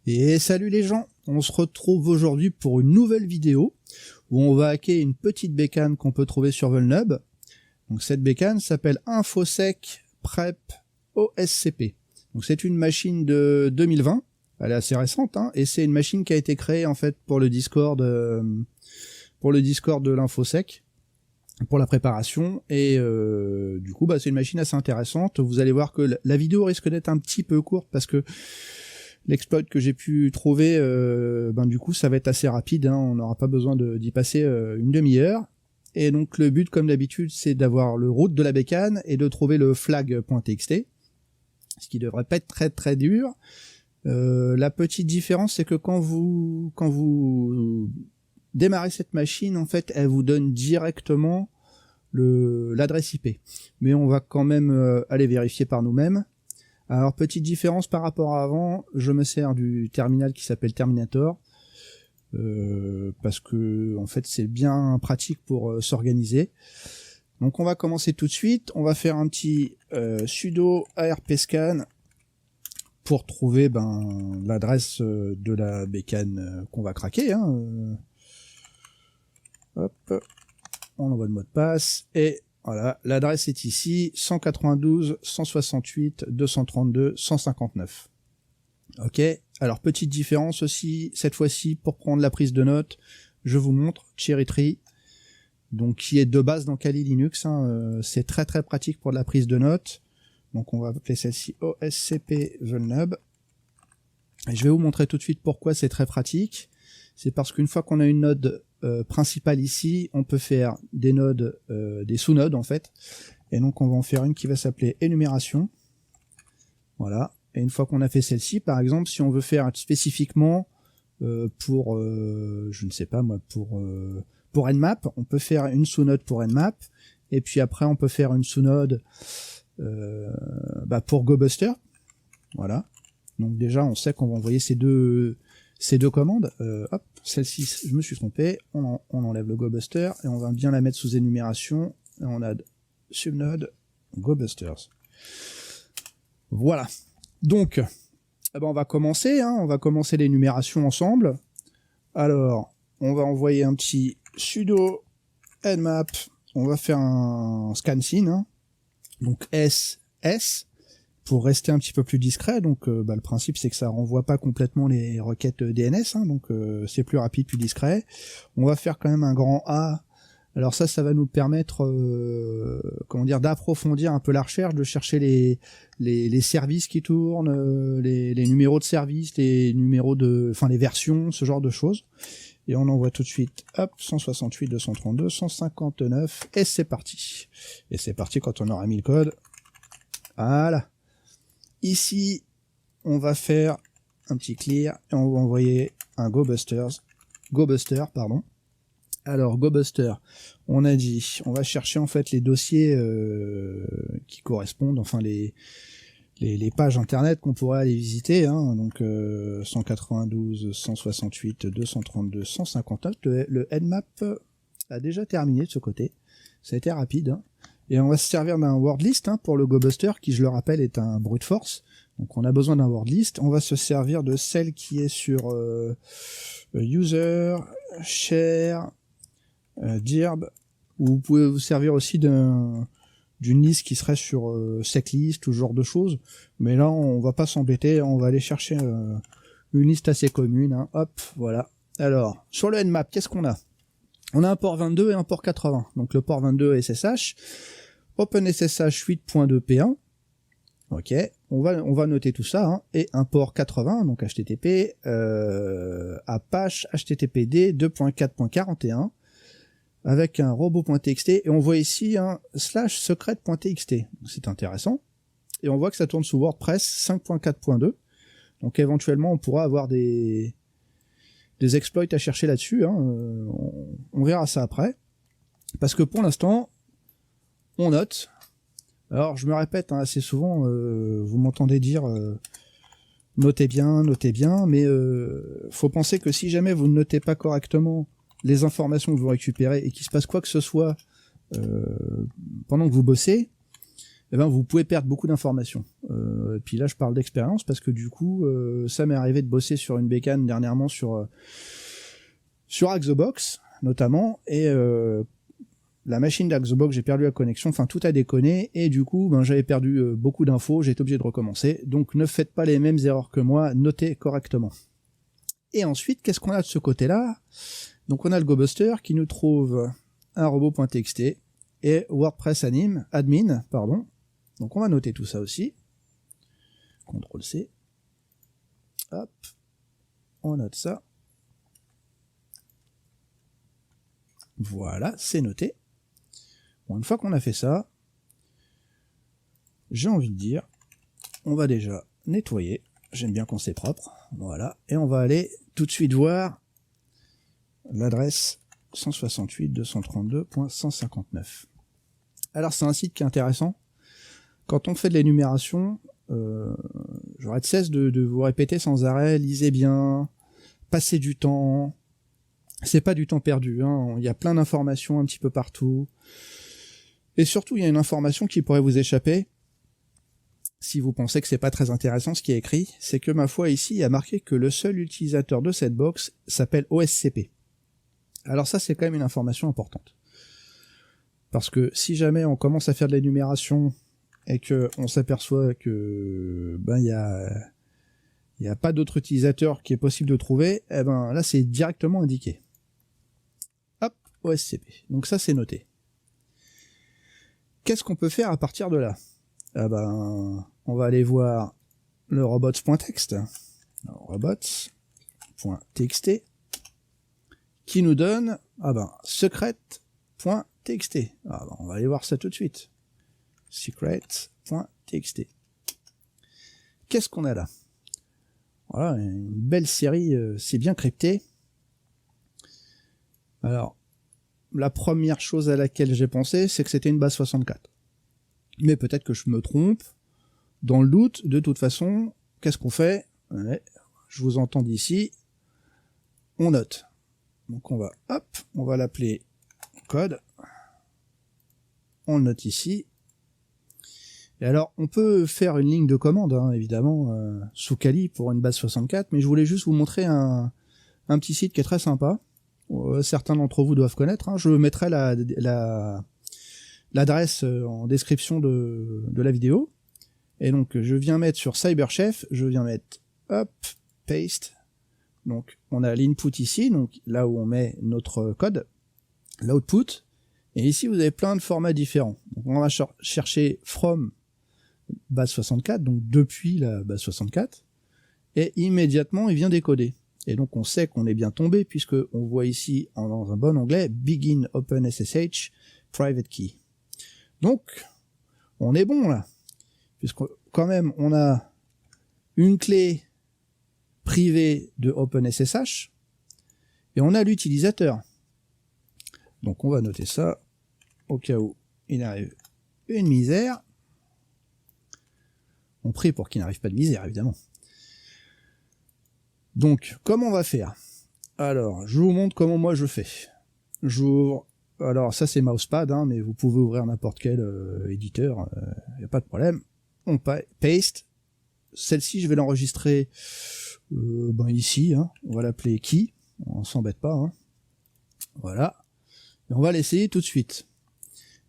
Et salut les gens, on se retrouve aujourd'hui pour une nouvelle vidéo où on va hacker une petite bécane qu'on peut trouver sur Vulnub. Donc cette bécane s'appelle InfoSec Prep OSCP. Donc c'est une machine de 2020, elle est assez récente, hein, et c'est une machine qui a été créée en fait pour le Discord de l'InfoSec, pour la préparation, et du coup c'est une machine assez intéressante. Vous allez voir que la vidéo risque d'être un petit peu courte parce que l'exploit que j'ai pu trouver, du coup ça va être assez rapide, hein, on n'aura pas besoin d'y passer une demi-heure. Et donc le but, comme d'habitude, c'est d'avoir le root de la bécane et de trouver le flag.txt, ce qui devrait pas être très très dur. La petite différence, c'est que quand vous démarrez cette machine, en fait, elle vous donne directement l'adresse IP. Mais on va quand même aller vérifier par nous-mêmes. Alors, petite différence par rapport à avant, je me sers du terminal qui s'appelle Terminator, parce que en fait c'est bien pratique pour s'organiser. Donc on va commencer tout de suite, on va faire un petit sudo arpscan pour trouver l'adresse de la bécane qu'on va craquer, hein. Hop, on envoie le mot de passe et voilà, l'adresse est ici, 192 168 232 159. Ok, alors petite différence aussi, cette fois-ci pour prendre la prise de notes, je vous montre Cherry Tree, donc qui est de base dans Kali Linux, hein, c'est très très pratique pour de la prise de notes. Donc on va appeler celle-ci OSCP Vulnub. Et je vais vous montrer tout de suite pourquoi c'est très pratique. C'est parce qu'une fois qu'on a une node principale ici, on peut faire des nodes, des sous-nodes en fait. Et donc on va en faire une qui va s'appeler énumération. Voilà. Et une fois qu'on a fait celle-ci, par exemple, si on veut faire spécifiquement pour, je ne sais pas moi, pour Nmap, on peut faire une sous-node pour Nmap, et puis après on peut faire une sous-node pour GoBuster. Voilà. Donc déjà on sait qu'on va envoyer ces deux commandes. Hop, celle-ci, je me suis trompé, on enlève le GoBuster et on va bien la mettre sous énumération, et on a subnode GoBusters. Voilà. Donc, on va commencer, hein, on va commencer l'énumération ensemble. Alors, on va envoyer un petit sudo nmap, on va faire un scan scene, hein, donc S pour rester un petit peu plus discret. Donc le principe c'est que ça renvoie pas complètement les requêtes DNS, hein, donc c'est plus rapide, plus discret. On va faire quand même un grand A. Alors ça va nous permettre d'approfondir un peu la recherche, de chercher les services qui tournent, les numéros de services, les numéros les versions, ce genre de choses. Et on envoie tout de suite, hop, 168, 232, 159, et c'est parti. Et c'est parti quand on aura mis le code. Voilà. Ici, on va faire un petit clear, et on va envoyer un GoBuster. Alors, GoBuster, on a dit, on va chercher en fait les dossiers qui correspondent, enfin les pages internet qu'on pourrait aller visiter, hein, donc 192, 168, 232, 159, le Nmap a déjà terminé de ce côté, ça a été rapide, hein. Et on va se servir d'un word list, hein, pour le GoBuster, qui je le rappelle est un brute force, donc on a besoin d'un word list. On va se servir de celle qui est sur user, share, dirb, ou vous pouvez vous servir aussi d'une liste qui serait sur seclist ou ce genre de choses, mais là on va pas s'embêter, on va aller chercher une liste assez commune, hein. Hop, voilà. Alors sur le Nmap, qu'est-ce qu'on a? On a un port 22 et un port 80, donc le port 22 SSH, OpenSSH 8.2P1, ok, on va noter tout ça, hein, et un port 80, donc HTTP, Apache HTTPD 2.4.41, avec un robot.txt, et on voit ici un /secret.txt, c'est intéressant, et on voit que ça tourne sous WordPress 5.4.2, donc éventuellement on pourra avoir des exploits à chercher là-dessus, hein, on verra ça après, parce que pour l'instant, on note. Alors je me répète, hein, assez souvent, vous m'entendez dire notez bien, mais faut penser que si jamais vous ne notez pas correctement les informations que vous récupérez et qu'il se passe quoi que ce soit pendant que vous bossez, eh ben vous pouvez perdre beaucoup d'informations. Et puis là je parle d'expérience parce que du coup ça m'est arrivé de bosser sur une bécane dernièrement sur Axobox notamment, et la machine d'Axobox, j'ai perdu la connexion, enfin tout a déconné, et du coup ben, j'avais perdu beaucoup d'infos, j'ai été obligé de recommencer. Donc ne faites pas les mêmes erreurs que moi, notez correctement. Et ensuite, qu'est-ce qu'on a de ce côté-là? Donc on a le GoBuster qui nous trouve un robot.txt et WordPress admin. Donc on va noter tout ça aussi. CTRL-C. Hop. On note ça. Voilà, c'est noté. Bon, une fois qu'on a fait ça, j'ai envie de dire, on va déjà nettoyer. J'aime bien quand c'est propre. Voilà. Et on va aller tout de suite voir l'adresse 168.232.159. Alors c'est un site qui est intéressant. Quand on fait de l'énumération, j'aurais de cesse de vous répéter sans arrêt, lisez bien, passez du temps. C'est pas du temps perdu, hein. Il y a plein d'informations un petit peu partout. Et surtout, il y a une information qui pourrait vous échapper. Si vous pensez que c'est pas très intéressant ce qui est écrit, c'est que ma foi ici, il y a marqué que le seul utilisateur de cette box s'appelle OSCP. Alors ça, c'est quand même une information importante. Parce que si jamais on commence à faire de l'énumération et que on s'aperçoit que ben il y a pas d'autre utilisateur qui est possible de trouver, eh ben là c'est directement indiqué. Hop, OSCP. Donc ça c'est noté. Qu'est-ce qu'on peut faire à partir de là? Ah ben, on va aller voir le robots.txt. Robots.txt qui nous donne secret.txt. Ah ben, on va aller voir ça tout de suite. Secret.txt. Qu'est-ce qu'on a là? Voilà, une belle série, c'est bien crypté. Alors, la première chose à laquelle j'ai pensé, c'est que c'était une base 64. Mais peut-être que je me trompe. Dans le doute, de toute façon, qu'est-ce qu'on fait? Ouais, je vous entends d'ici. On note. Donc on va, on va l'appeler code. On le note ici. Et alors, on peut faire une ligne de commande, hein, évidemment, sous Kali pour une base 64, mais je voulais juste vous montrer un petit site qui est très sympa. Certains d'entre vous doivent connaître. Hein. Je mettrai l'adresse en description de la vidéo. Et donc, je viens mettre sur Cyberchef, je viens mettre paste. Donc, on a l'input ici, donc là où on met notre code, l'output. Et ici, vous avez plein de formats différents. Donc, on va chercher from base 64, donc depuis la base 64. Et immédiatement, il vient décoder. Et donc, on sait qu'on est bien tombé, puisque on voit ici, dans un bon anglais, begin OpenSSH private key. Donc, on est bon là. Puisque quand même, on a une clé privée de OpenSSH, et on a l'utilisateur. Donc on va noter ça, au cas où il arrive une misère. On prie pour qu'il n'arrive pas de misère, évidemment. Donc, comment on va faire? Alors, je vous montre comment moi je fais. J'ouvre, alors ça c'est Mousepad, hein, mais vous pouvez ouvrir n'importe quel éditeur, il n'y a pas de problème. On paste. Celle-ci, je vais l'enregistrer ici, hein. On va l'appeler key, on s'embête pas. Hein. Voilà. Et on va l'essayer tout de suite.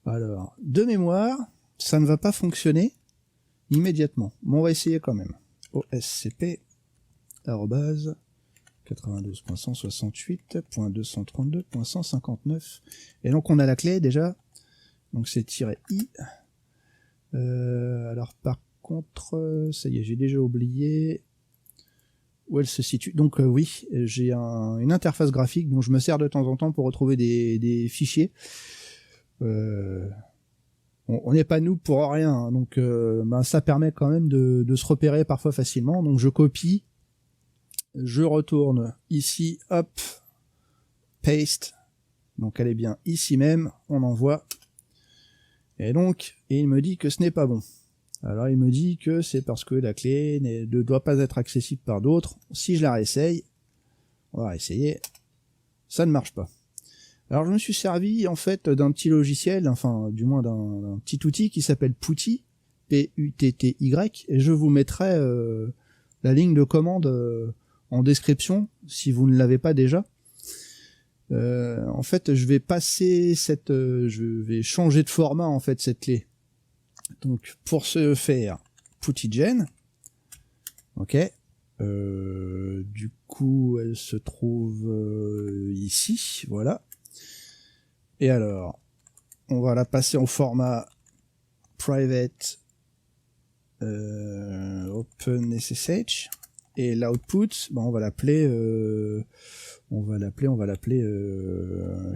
Alors, de mémoire, ça ne va pas fonctionner immédiatement, mais on va essayer quand même. OSCP @92.168.232.159, et donc on a la clé déjà, donc c'est -i. Alors par contre, ça y est, j'ai déjà oublié où elle se situe. Donc oui, j'ai une interface graphique dont je me sers de temps en temps pour retrouver des fichiers. On n'est pas noob pour rien, hein, donc ça permet quand même de se repérer parfois facilement. Donc je copie, je retourne ici, hop, paste, donc elle est bien ici même, on envoie, et donc il me dit que ce n'est pas bon. Alors il me dit que c'est parce que la clé ne doit pas être accessible par d'autres. Si je la réessaye, on va réessayer, ça ne marche pas. Alors je me suis servi en fait d'un petit logiciel, enfin du moins d'un petit outil qui s'appelle Putty. PUTTY, et je vous mettrai la ligne de commande en description si vous ne l'avez pas déjà. En fait, je vais passer je vais changer de format en fait cette clé. Donc pour ce faire, PuTTY, ok. Du coup, elle se trouve ici, voilà. Et alors, on va la passer en format private OpenSSH, et l'output, on va l'appeler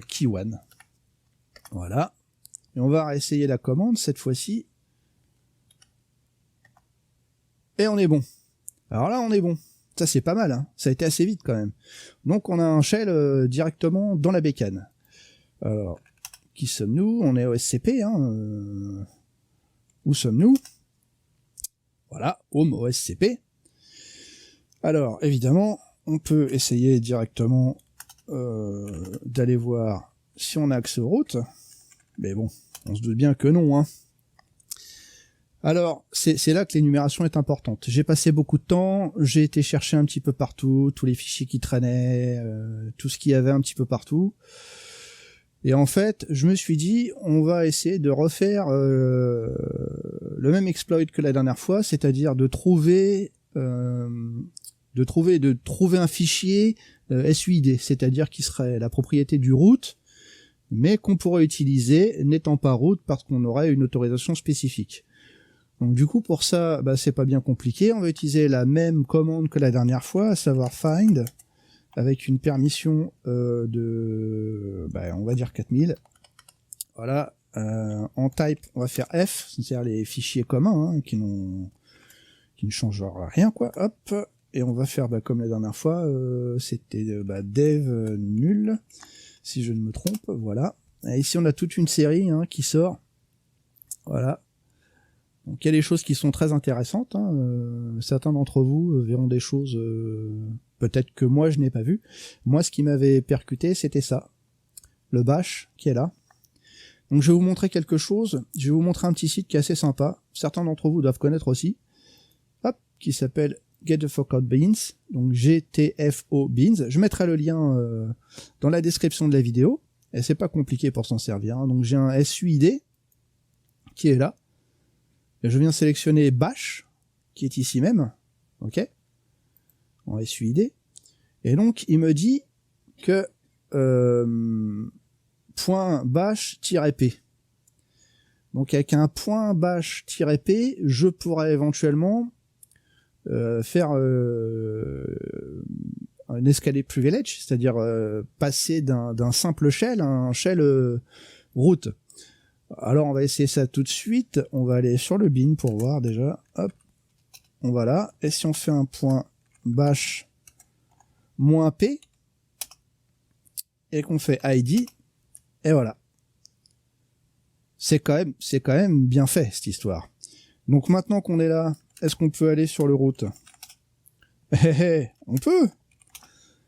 key1. Voilà. Et on va essayer la commande cette fois-ci. Et on est bon. Alors là, on est bon. Ça, c'est pas mal, hein. Ça a été assez vite quand même. Donc, on a un shell directement dans la bécane. Alors, qui sommes-nous? On est OSCP, hein. Où sommes-nous? Voilà, home OSCP. Alors, évidemment, on peut essayer directement d'aller voir si on a accès aux routes. Mais bon, on se doute bien que non, hein. Alors, c'est là que l'énumération est importante. J'ai passé beaucoup de temps, j'ai été chercher un petit peu partout, tous les fichiers qui traînaient, tout ce qu'il y avait un petit peu partout. Et en fait, je me suis dit, on va essayer de refaire le même exploit que la dernière fois, c'est-à-dire de trouver un fichier SUID, c'est-à-dire qui serait la propriété du root, mais qu'on pourrait utiliser n'étant pas root parce qu'on aurait une autorisation spécifique. Donc du coup, pour ça, c'est pas bien compliqué. On va utiliser la même commande que la dernière fois, à savoir find, avec une permission on va dire 4000. Voilà. En type, on va faire F, c'est-à-dire les fichiers communs, hein, qui ne changent rien, quoi. Hop. Et on va faire, comme la dernière fois, c'était dev nul, si je ne me trompe. Voilà. Et ici, on a toute une série qui sort. Voilà. Donc il y a des choses qui sont très intéressantes, hein. Certains d'entre vous verront des choses peut-être que moi je n'ai pas vu. Moi, ce qui m'avait percuté, c'était ça, le bash qui est là. Donc je vais vous montrer quelque chose, je vais vous montrer un petit site qui est assez sympa, certains d'entre vous doivent connaître aussi, hop, qui s'appelle Get the Fuck Out Beans, donc GTFO Beans. Je mettrai le lien dans la description de la vidéo, et c'est pas compliqué pour s'en servir, hein. Donc j'ai un SUID qui est là. Et je viens sélectionner bash, qui est ici même, ok, en SUID, et donc il me dit que .bash-p. Donc avec un .bash-p, je pourrais éventuellement faire un escalade privilege, c'est-à-dire passer d'un simple shell à un shell root. Alors on va essayer ça tout de suite, on va aller sur le bin pour voir déjà, hop, on va là, et si on fait un .bash -p, et qu'on fait id, et voilà. C'est quand même bien fait cette histoire. Donc maintenant qu'on est là, est-ce qu'on peut aller sur le route? On peut.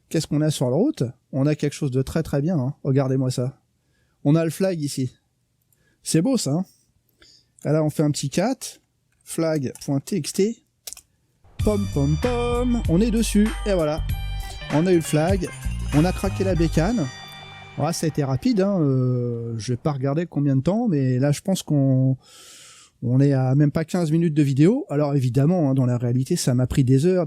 Qu'est-ce qu'on a sur le route? On a quelque chose de très très bien, hein. Regardez-moi ça. On a le flag ici. C'est beau ça, hein. Là on fait un petit cat, flag.txt, pom pom pom, on est dessus, et voilà. On a eu le flag, on a craqué la bécane. Voilà, ça a été rapide, hein. Je vais pas regarder combien de temps, mais là je pense qu'on est à même pas 15 minutes de vidéo. Alors évidemment, hein, dans la réalité, ça m'a pris des heures,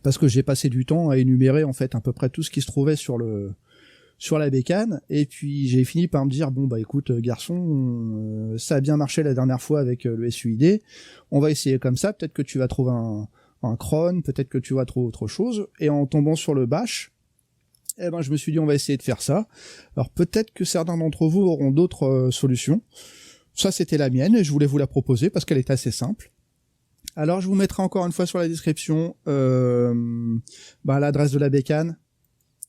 parce que j'ai passé du temps à énumérer en fait à peu près tout ce qui se trouvait sur la bécane, et puis j'ai fini par me dire, écoute garçon, ça a bien marché la dernière fois avec le SUID, on va essayer comme ça, peut-être que tu vas trouver un cron, peut-être que tu vas trouver autre chose, et en tombant sur le bash, je me suis dit on va essayer de faire ça. Alors peut-être que certains d'entre vous auront d'autres solutions, ça c'était la mienne, et je voulais vous la proposer parce qu'elle est assez simple. Alors je vous mettrai encore une fois sur la description l'adresse de la bécane,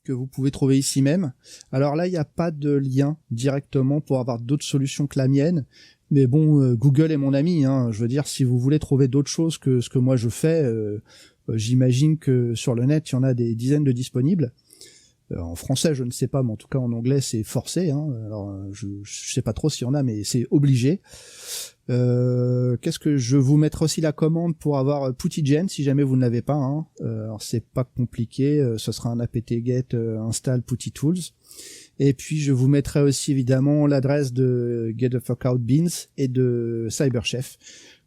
que vous pouvez trouver ici même. Alors là, il n'y a pas de lien directement pour avoir d'autres solutions que la mienne, mais bon, Google est mon ami, hein. Je veux dire, si vous voulez trouver d'autres choses que ce que moi je fais, j'imagine que sur le net, il y en a des dizaines de disponibles. En français, je ne sais pas, mais en tout cas en anglais, c'est forcé. Hein. Alors, je sais pas trop s'il y en a, mais c'est obligé. Qu'est-ce que je vous mettrai aussi la commande pour avoir PutyGen si jamais vous ne l'avez pas. Hein. Alors c'est pas compliqué, ce sera un apt-get install PutyTools. Et puis je vous mettrai aussi évidemment l'adresse de Get the Fuck Out Beans et de CyberChef,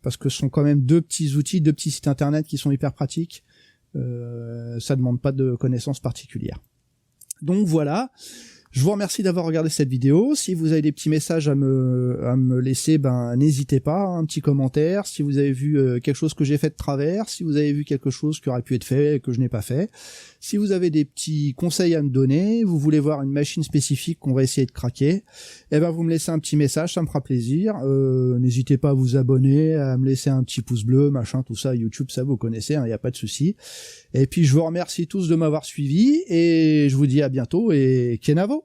parce que ce sont quand même deux petits outils, deux petits sites internet qui sont hyper pratiques. Ça demande pas de connaissances particulières. Donc voilà, je vous remercie d'avoir regardé cette vidéo. Si vous avez des petits messages à me laisser, ben n'hésitez pas, un petit commentaire. Si vous avez vu quelque chose que j'ai fait de travers, si vous avez vu quelque chose qui aurait pu être fait et que je n'ai pas fait, si vous avez des petits conseils à me donner, vous voulez voir une machine spécifique qu'on va essayer de craquer, eh ben vous me laissez un petit message, ça me fera plaisir. N'hésitez pas à vous abonner, à me laisser un petit pouce bleu, machin, tout ça, YouTube, ça vous connaissez, il n'y a pas de souci. Et puis je vous remercie tous de m'avoir suivi et je vous dis à bientôt et Kenavo.